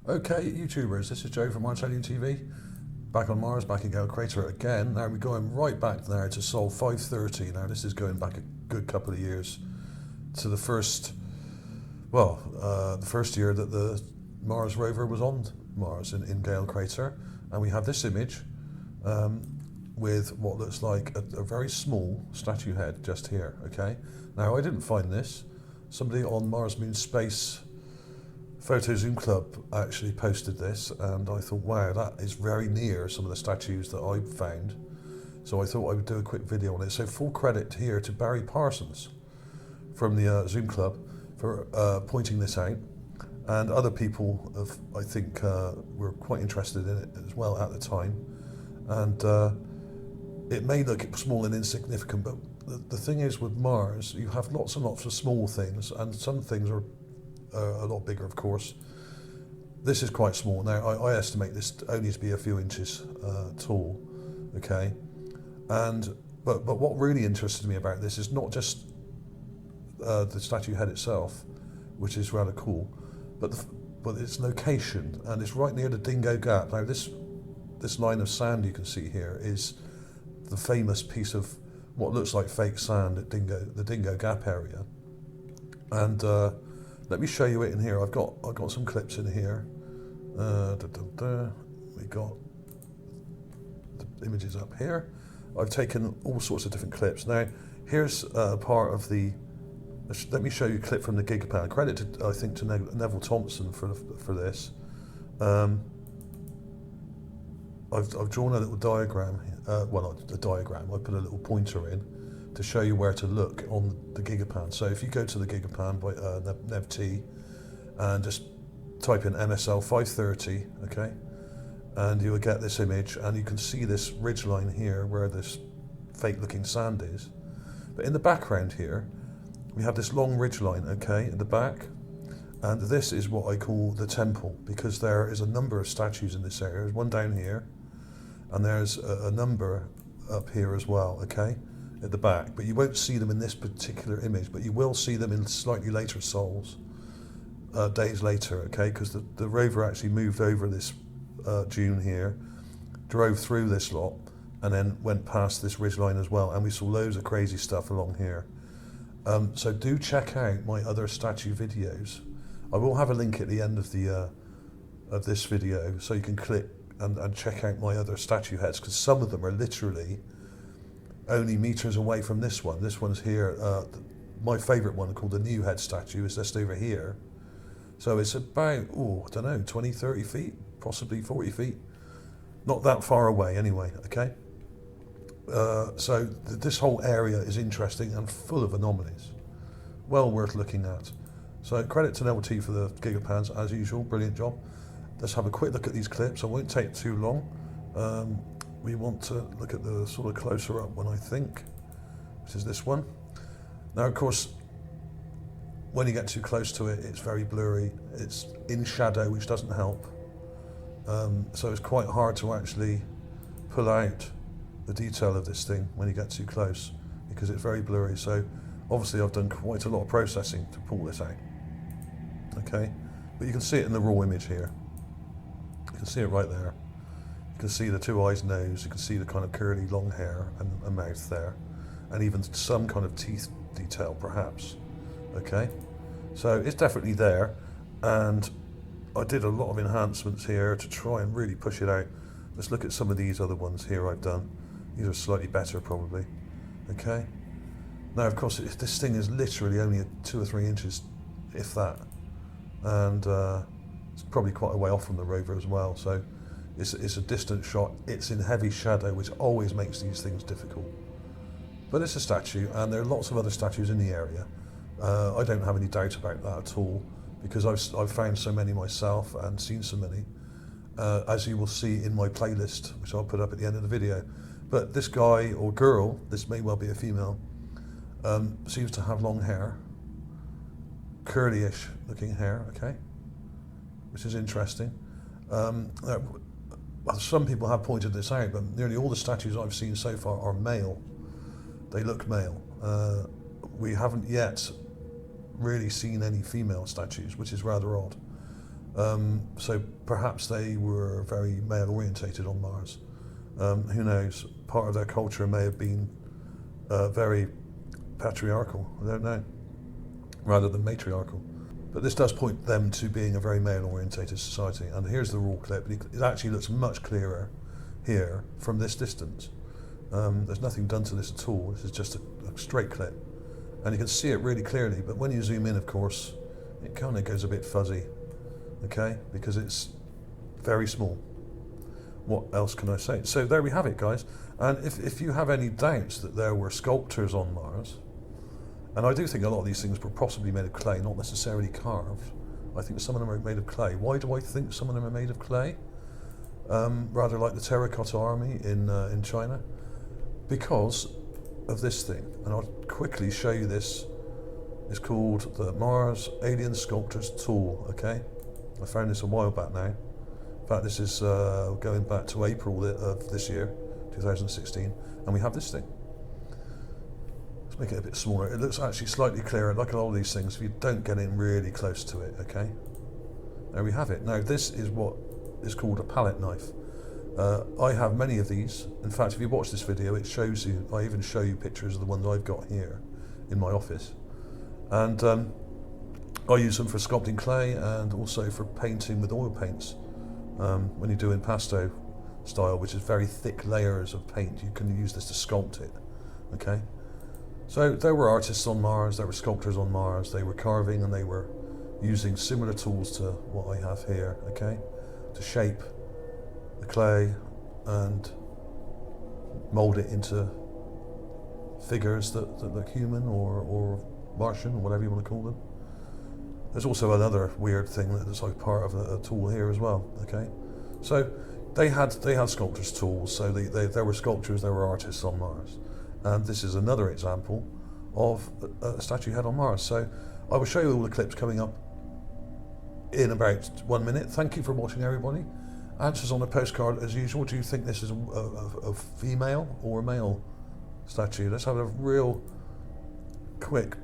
Okay, YouTubers, this is Joe from ArtAlienTV. Back on Mars, back in Gale Crater again. Now we're going right back there to Sol 530. Now this is going back a good couple of years to the first, the first year that the Mars rover was on Mars in Gale Crater. And we have this image with what looks like a very small statue head just here, okay? Now I didn't find this. Somebody on Mars Moon Space Photo Zoom Club actually posted this, and I thought, wow, that is very near some of the statues that I found. So I thought I would do a quick video on it. So full credit here to Barrie Parsons from the Zoom Club for pointing this out. And other people, I think, were quite interested in it as well at the time. And it may look small and insignificant, but the thing is with Mars, you have lots and lots of small things, and some things are a lot bigger, of course. This is quite small. Now, I estimate this only to be a few inches tall, okay? But what really interested me about this is not just the statue head itself, which is rather cool, but its location, and it's right near the Dingo Gap. Now, this line of sand you can see here is the famous piece of what looks like fake sand at the Dingo Gap area, and let me show you it in here. I've got some clips in here. We got the images up here. I've taken all sorts of different clips. Now, here's part of the. Let me show you a clip from the Gigapan. Credit to, I think, to Neville Thompson for this. I've drawn a little diagram. Well, not a diagram. I put a little pointer in to show you where to look on the Gigapan. So if you go to the Gigapan by NevT and just type in MSL 530, okay, and you will get this image, and you can see this ridgeline here where this fake looking sand is. But in the background here, we have this long ridgeline, okay, in the back, and this is what I call the temple, because there is a number of statues in this area. There's one down here, and there's a number up here as well, okay, at the back, but you won't see them in this particular image, but you will see them in slightly later sols, days later, okay, because the rover actually moved over this dune here, drove through this lot, and then went past this ridgeline as well, and we saw loads of crazy stuff along here. So do check out my other statue videos. I will have a link at the end of this video, so you can click and check out my other statue heads, because some of them are literally only meters away from this one. This one's here. My favourite one, called the New Head statue, is just over here. So it's about, I don't know, 20, 30 feet, possibly 40 feet. Not that far away anyway, okay? So this whole area is interesting and full of anomalies. Well worth looking at. So credit to Neville T for the Gigapans, as usual, brilliant job. Let's have a quick look at these clips. I won't take too long. We want to look at the sort of closer up one, I think, which is this one. Now, of course, when you get too close to it, it's very blurry. It's in shadow, which doesn't help. So it's quite hard to actually pull out the detail of this thing when you get too close, because it's very blurry. So obviously I've done quite a lot of processing to pull this out. Okay, but you can see it in the raw image here. You can see it right there. You can see the two eyes, nose, you can see the kind of curly long hair and a mouth there, and even some kind of teeth detail perhaps, okay? So it's definitely there, and I did a lot of enhancements here to try and really push it out. Let's look at some of these other ones here I've done. These are slightly better probably, okay? Now, of course, this thing is literally only 2 or 3 inches, if that, and it's probably quite a way off from the rover as well, so it's a distant shot. It's in heavy shadow, which always makes these things difficult. But it's a statue, and there are lots of other statues in the area. I don't have any doubt about that at all, because I've found so many myself and seen so many, as you will see in my playlist, which I'll put up at the end of the video. But this guy or girl, this may well be a female, seems to have long hair, curly-ish looking hair, okay, which is interesting. Some people have pointed this out, but nearly all the statues I've seen so far are male. They look male. We haven't yet really seen any female statues, which is rather odd. So perhaps they were very male orientated on Mars. Who knows? Part of their culture may have been very patriarchal, I don't know, rather than matriarchal. But this does point them to being a very male orientated society. And here's the raw clip. It actually looks much clearer here from this distance. There's nothing done to this at all. This is just a straight clip. And you can see it really clearly, but when you zoom in, of course, it kind of goes a bit fuzzy, okay? Because it's very small. What else can I say? So there we have it, guys. And if you have any doubts that there were sculptures on Mars, and I do think a lot of these things were possibly made of clay, not necessarily carved. I think some of them are made of clay. Why do I think some of them are made of clay? Rather like the terracotta army in China? Because of this thing. And I'll quickly show you this. It's called the Mars Alien Sculptors Tool, okay? I found this a while back now. In fact, this is going back to April of this year, 2016, and we have this thing. Let's make it a bit smaller. It looks actually slightly clearer, like a lot of these things, if you don't get in really close to it, okay? There we have it. Now, this is what is called a palette knife. I have many of these. In fact, if you watch this video, it shows you, I even show you pictures of the ones I've got here in my office. And I use them for sculpting clay and also for painting with oil paints. When you do impasto style, which is very thick layers of paint, you can use this to sculpt it, okay? So there were artists on Mars, there were sculptors on Mars, they were carving and they were using similar tools to what I have here, okay? To shape the clay and mould it into figures that look human or Martian, or whatever you want to call them. There's also another weird thing that's like part of a tool here as well, okay? So they had sculptors' tools, so there were sculptors, there were artists on Mars. And this is another example of a statue head on Mars. So I will show you all the clips coming up in about 1 minute. Thank you for watching, everybody. Answers on the postcard as usual. Do you think this is a female or a male statue? Let's have a real quick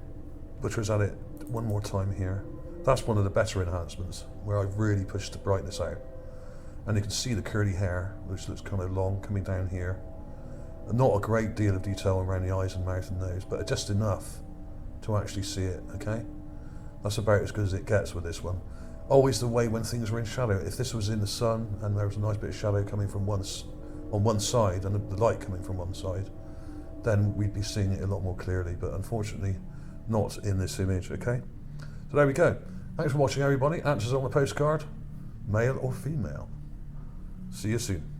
butchers at it one more time here. That's one of the better enhancements, where I've really pushed the brightness out. And you can see the curly hair, which looks kind of long, coming down here. Not a great deal of detail around the eyes and mouth and nose, but just enough to actually see it, okay? That's about as good as it gets with this one. Always the way when things were in shadow. If this was in the sun and there was a nice bit of shadow coming from on one side and the light coming from one side, then we'd be seeing it a lot more clearly, but unfortunately not in this image, okay? So there we go. Thanks for watching, everybody. Answers on the postcard, male or female. See you soon.